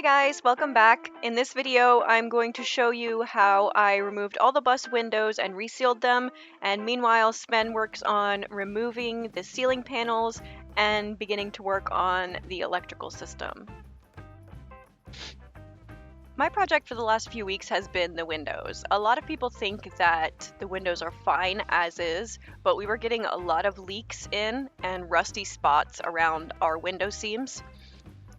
Hi guys, welcome back. In this video, I'm going to show you how I removed all the bus windows and resealed them, and meanwhile Sven works on removing the ceiling panels and beginning to work on the electrical system. My project for the last few weeks has been the windows. A lot of people think that the windows are fine as is, but we were getting a lot of leaks in and rusty spots around our window seams.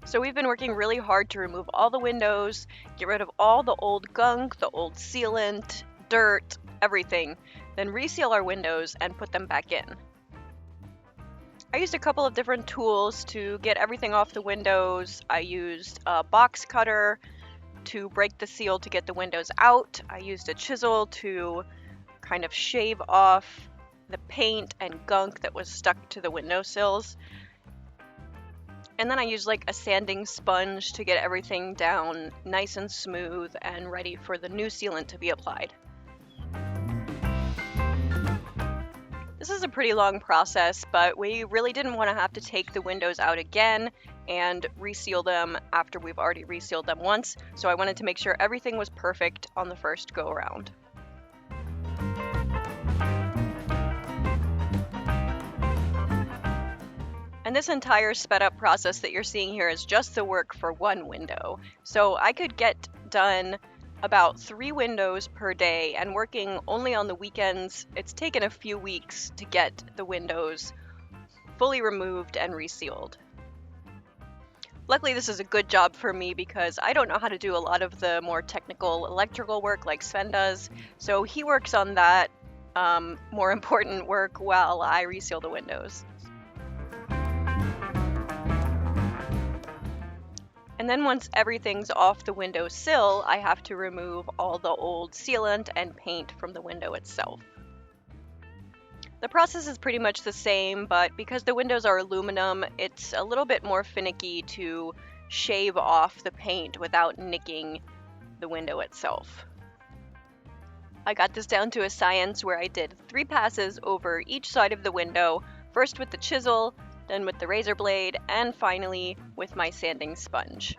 So we've been working really hard to remove all the windows, get rid of all the old gunk, the old sealant, dirt, everything, then reseal our windows and put them back in. I used a couple of different tools to get everything off the windows. I used a box cutter to break the seal to get the windows out. I used a chisel to kind of shave off the paint and gunk that was stuck to the windowsills. And then I use like a sanding sponge to get everything down nice and smooth and ready for the new sealant to be applied. This is a pretty long process, but we really didn't want to have to take the windows out again and reseal them after we've already resealed them once, so I wanted to make sure everything was perfect on the first go around. And this entire sped up process that you're seeing here is just the work for one window. So I could get done about 3 windows per day, and working only on the weekends, it's taken a few weeks to get the windows fully removed and resealed. Luckily, this is a good job for me because I don't know how to do a lot of the more technical electrical work like Sven does, so he works on that more important work while I reseal the windows. And then once everything's off the window sill, I have to remove all the old sealant and paint from the window itself. The process is pretty much the same, but because the windows are aluminum, it's a little bit more finicky to shave off the paint without nicking the window itself. I got this down to a science where I did 3 passes over each side of the window, first with the chisel, then with the razor blade, and finally with my sanding sponge.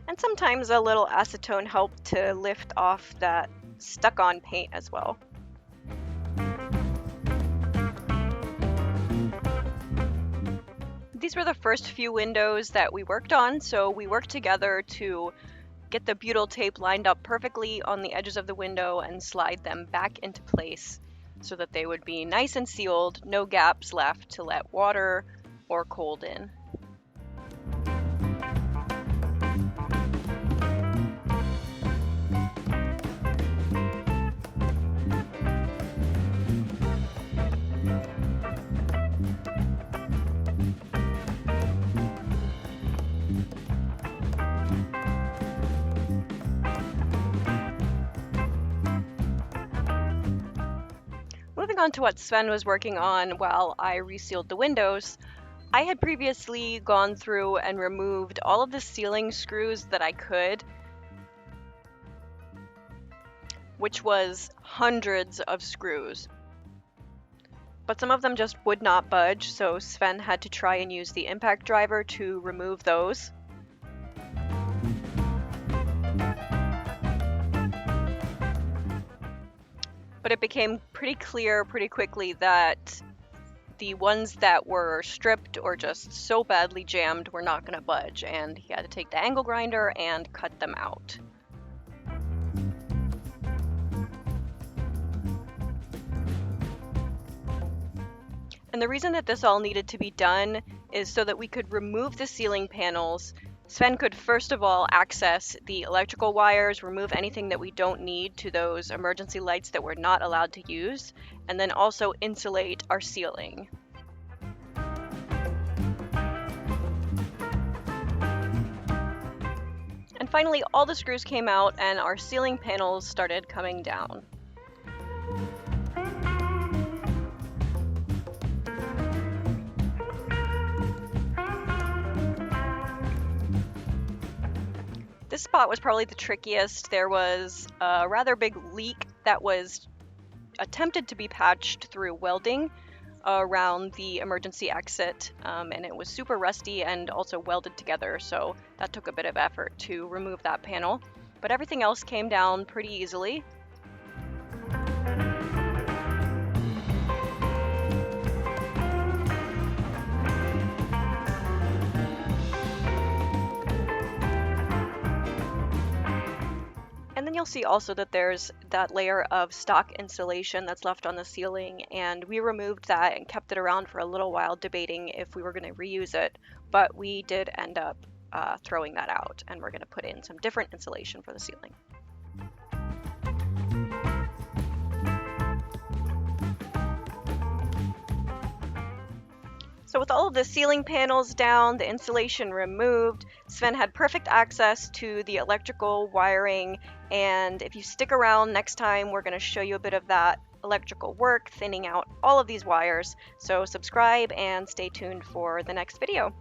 And sometimes a little acetone helped to lift off that stuck-on paint as well. These were the first few windows that we worked on, so we worked together to get the butyl tape lined up perfectly on the edges of the window and slide them back into place so that they would be nice and sealed, no gaps left to let water or cold in. Moving on to what Sven was working on while I resealed the windows, I had previously gone through and removed all of the sealing screws that I could, which was hundreds of screws. But some of them just would not budge, so Sven had to try and use the impact driver to remove those. But it became pretty clear pretty quickly that the ones that were stripped or just so badly jammed were not going to budge, and he had to take the angle grinder and cut them out. And the reason that this all needed to be done is so that we could remove the ceiling panels Sven could first of all access the electrical wires, remove anything that we don't need to those emergency lights that we're not allowed to use, and then also insulate our ceiling. And finally, all the screws came out and our ceiling panels started coming down. This spot was probably the trickiest. There was a rather big leak that was attempted to be patched through welding around the emergency exit, and it was super rusty and also welded together, so that took a bit of effort to remove that panel. But everything else came down pretty easily. And then you'll see also that there's that layer of stock insulation that's left on the ceiling, and we removed that and kept it around for a little while, debating if we were going to reuse it, but we did end up throwing that out, and we're going to put in some different insulation for the ceiling. So with all of the ceiling panels down, the insulation removed, Sven had perfect access to the electrical wiring, and if you stick around next time, we're going to show you a bit of that electrical work, thinning out all of these wires. So subscribe and stay tuned for the next video.